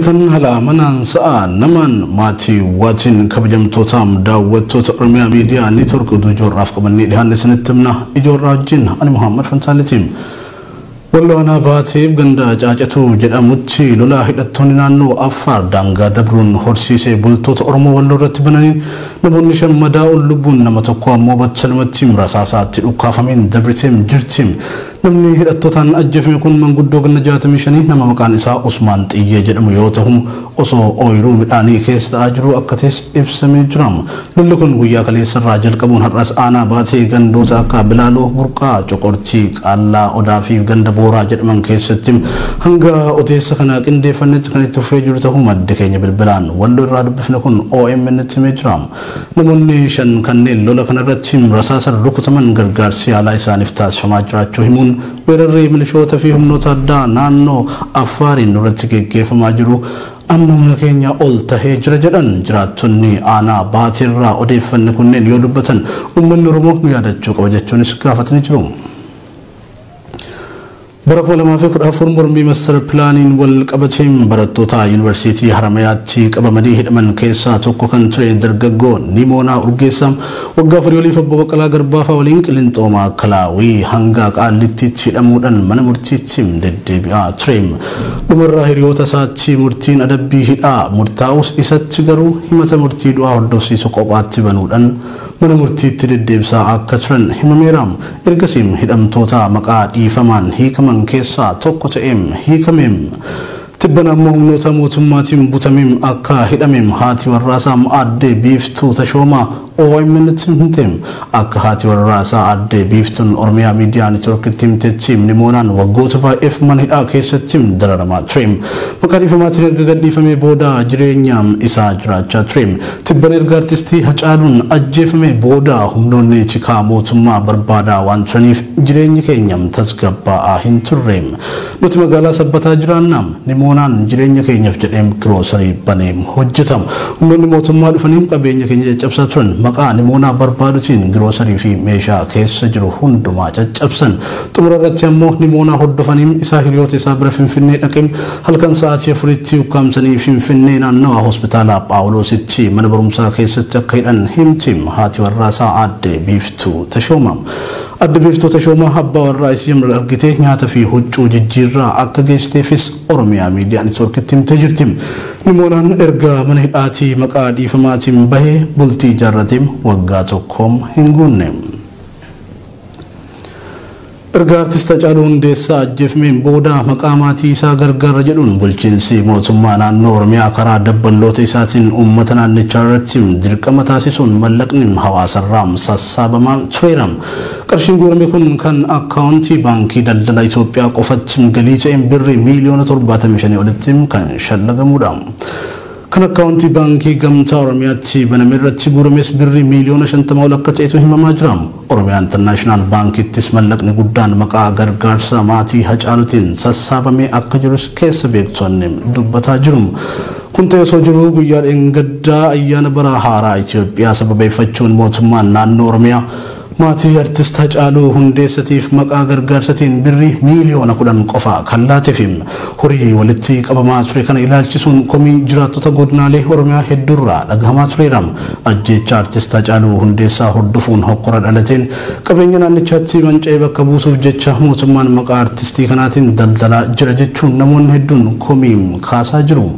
Halaman sa'an naman mati watin kabajamtotam daawwattoota Oromiyaa Miidiyaa Neetwork Duujoorraaf qabannee dhiyaanne sanittimna ijoorraa wajjin ani Muhammad Fantaalitiin Walloona baatiif ganda caacatu jedhamutti lolaa hidhattoonni naannoo Affaar daangaa dabruun horsiisee bultoota Oromoo Walloo irratti bananiin namoonni shan madaa'uun lubbuun nama tokko ammoo battalumatti rasaasaatti dhukkaafameen dabriteen jirti. Namni hidhattootaan ajjeefame kun manguddoo ganna 65 nama maqaan isaa Usmaan Xiyyee jedhamu yoo ta'u osoo ooyiruu midhaanii keessa ta'aa jiru akka ta'es ibsamee jira. Lolli kun guyyaa kaleessarraa jalqabuun har'as aanaa baatee gandoota akka Bilaaloo, Burqaa, Coqortii, Qaallaa, Odaa fi ganda Booraa jedhaman keessatti hanga odeessa kana qindeeffannetti kan itti fufee jiru ta'uu madde keenya bilbilaan Walloo irraa dubbifne kun OMN itti himee jira. Namoonni shan kanneen lola kanarratti rasaasaan rukutaman gargaarsi yaalaa isaaniif taasifamaa jiraachuu himuun weerarri milishoota fi humnoota addaa naannoo Affaariin irratti geggeeffamaa jiru amma humna keenya ol tahee jira jedhan jiraattonni aanaa baatirraa odeeffanne kunneen yoo dubbatan uummanni Oromoo nu yaadachuu qaba jechuunis gaafatanii jiru. Barakuma lamaa fi 14 mormii master plaaniin wal qabateen barattoota yuunivarsiitii Haramayaatti qabamanii hidhaman keessaa tokko kan ture dargaggoo Nimoonaa Urgeessaa waggaa firii oliif Obbo Baqqalaa Garbaa waliin Qiliinxoomaa Kalaawii hanga Qaallittiitti hidhamuudhaan mana murtiitti deddeebi'aa ture. Dhumarraa hiriyoota isaatti murtiin adabbii hidhaa murtaa'us isatti garuu himata murtii du'aa hordofsiisu kophaatti banuudhaan mana murtiitti deddeebisaa akka turan himameera. Ergasiin hidhamtoota maqaa dhiifamaan hiikaman keessaa tokko ta'eem hiikameem tibbana ammoo humnoota mootummaatiin butamim akka hidhamim haati warraasaa Aadde Biiftuu Tashoomaa OMN itti himteem akka haati warraasaa Aadde Biiftuun Oromiyaa Miidiyaa Neetwork itti himtetti Nimoonaan waggoota baay'eef mana hidhaa keessatti dararamaa ture. Maqaa dhiifamaatiin erga gadhiifamee booda jireenya isaa jiraachaa ture. Tibbana erga artistii Hacaaluun ajjeefamee booda humnoonni tikaa mootummaa barbaadaa waan turaniif jireenyi keenya tasgabbaa'aa hin turre. Nuti magaalaa Sabbataa jiraannaa Nimoonaan jireenya keenyaaf jedheem giroosarii baneem hojjetamu. Humnoonni mootummaa dhufanii qabeenya keenya caccabsaa turan. Maqaa Nimoonaa barbaadutiin giroosarii fi meeshaa keessa jiru hundumaa caccabsan. Xumura irratti ammoo Nimoonaa hordofanii isaa hiriyoota isaa bira Finfinnee dhaqee halkan sa'aatii 4tti ukkaamsanii Finfinnee naannawaa hospitaala Phaawulositti mana barumsaa keessatti akka hidhan himti haati warraasaa Aadde Biiftuu Tashoomaa. Aadde Biiftuu Tashoomaa abbaa warraa isii argitee nyaata fi huccuu jijjiirraa akka geessteefis Oromiyaa Miidiyaa Neetwork itti himtee jirti. Nimoonaan erga mana hidhaatii maqaa dhiifamaatiin bahee bultii jaarrateem waggaa tokkoom hin guunne. Erga artist Hacaaluu Hundeessaa ajjeefameen booda maqaa maatii isaa gargaara jedhuun bulchiinsi mootummaa naannoo Oromiyaa karaa dabballoota isaatiin uummata naannichaa irratti dirqama taasisuun mallaqni hawaasarraa sassaabamaa tureera. Qarshiin guurame kun kan akkaawuntii baankii daldala Itoophiyaa qofatti galii ta'een birrii miliyoona 75 olitti kan shallagamuudha. Kan akkaawuntii baankii gamtaa Oromiyaatti baname irratti guurames birrii miliyoona 50 ol akka ta'etu himamaa jira. Oromiyaa International Bankittis mallaqni guddaan maqaa gargaarsa maatii Hacaaluutiin sassaabamee akka jirus keessa beektonni dubbataa jiru. Kun ta'ee osoo jiru guyyaa dheengaddaa ayyaana bara haaraa Itoophiyaa sababeeffachuun mootummaan naannoo Oromiyaa maatii artist Hacaaluu Hundeessatiif maqaa gargaarsatiin birrii miliyoona 10 qofa kan laateef horii walitti qabamaa ture kana ilaalchisuun komii jiraattota godinaalee Oromiyaa hedduurraa dhagahamaa tureera. Ajjeecha artist Hacaaluu Hundeessaa hordofuun hokkora dhalateen qabeenya naannichaatti manca'ee bakka buusuuf jecha mootummaan maqaa artistii kanaatiin daldalaa jira jechuun namoonni hedduun komii kaasaa jiru.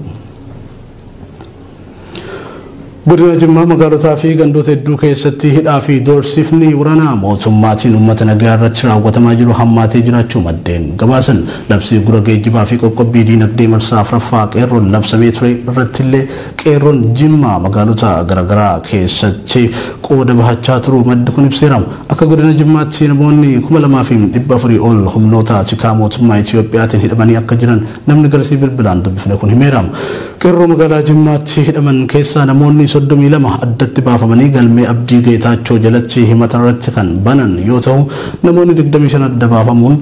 Godina Jimmaa magaalotaa fi gandoota hedduu keessatti hidhaa fi doorsifni waraanaa mootummaatiin uummata nagaa irratti raawwatamaa jiru hammaatee jiraachuu maddeen gabaasan. Labsii gura geejjibaa fi qoqqobbii diinagdee marsaa afuraffaa qeerroon labsamee ture irrattillee qeerroon Jimmaa magaalota garaagaraa keessatti qooda bahachaa turuu maddi kun ibseera. Akka godina Jimmaatti namoonni 2400 ol humnoota tikaa mootummaa Itoophiyaatiin hidhamanii akka jiran namni garsii bilbilaan dubbifne kun himeera. Qeerroo magaalaa Jimmaatti hidhaman keessaa namoonni 32 addatti baafamanii galmee Abdii Geetaachoo jalatti himata irratti kan banan yoo ta'u namoonni 25 adda baafamuun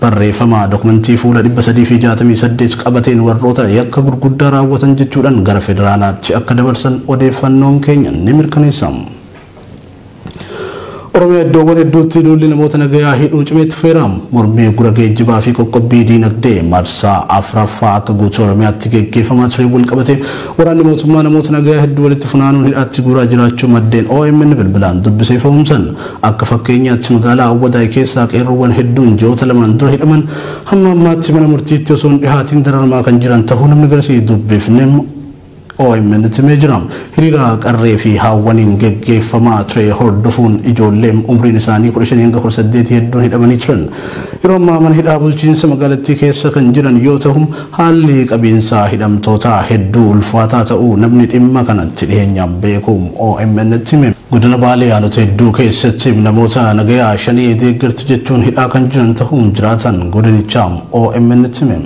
barreeffama dokumentii fuula 368 qabateen warroota yakka gurguddaa raawwatan jechuudhaan gara federaalaatti akka dabarsan odeeffannoon keenya ni mirkaneessa. Oromiyaa iddoowwan hedduutti duulli namoota nagayaa hidhuu cimeetti feeraam mormii gura geejjibaa fi qoqqobbii diinagdee marsaa afraffaa akka guutuu Oromiyaatti geggeeffamaa ture wal qabate waraanni mootummaa namoota nagayaa hedduu walitti funaanuun hidhaatti guuraa jiraachuu maddeen OMN bilbilaan dubbisee fo'umsan akka fakkeenyaatti magaalaa Awwadaay keessaa qeerroowwan hedduun ji'oota lamaan dura hidhaman hamma ammaatti mana murtiitti osoo hin dhihaatiin dararamaa kan jiran ta'uu namni garsii dubbifne OMN Timejiram hiriira qarree fi haawwaniin geggeeffamaa ture hordofuun ijoolleen umriin isaanii 15-18 hedduun hidhamanii turan. Yeroo ammaa mana hidhaa bulchiinsa magaalattii keessa kan jiran yoo ta'u haalli qabiinsaa hidhamtootaa hedduu ulfaataa ta'uu namni dhimma kanatti dhiheenyaan beekuun OMN Time. Godina Baalee aanota hedduu keessatti namoota nagayaa shanii deeggartu jechuun hidhaa kan jiran ta'uun jiraatan godinichaa OMN Time.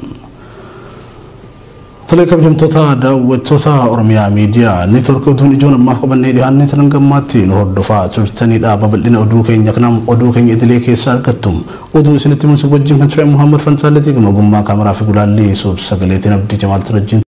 Kabajamtoota daawwattoota Oromiyaa Miidiyaa Neetwoorkii oduun ijoon ammaaf qabannee dhiyaannee tanan gammaatti nu hordofaa turtanidha. Babal'ina oduu keenya kanaan oduu keenya idilee keessaa argattum. Oduu isinitti mul'isu wajjin kan ture Muhammad Fansaaleetii gama ogummaa kaameraa fi gulaallee suur sagaleetiin abdii Jamaal Turajjiin.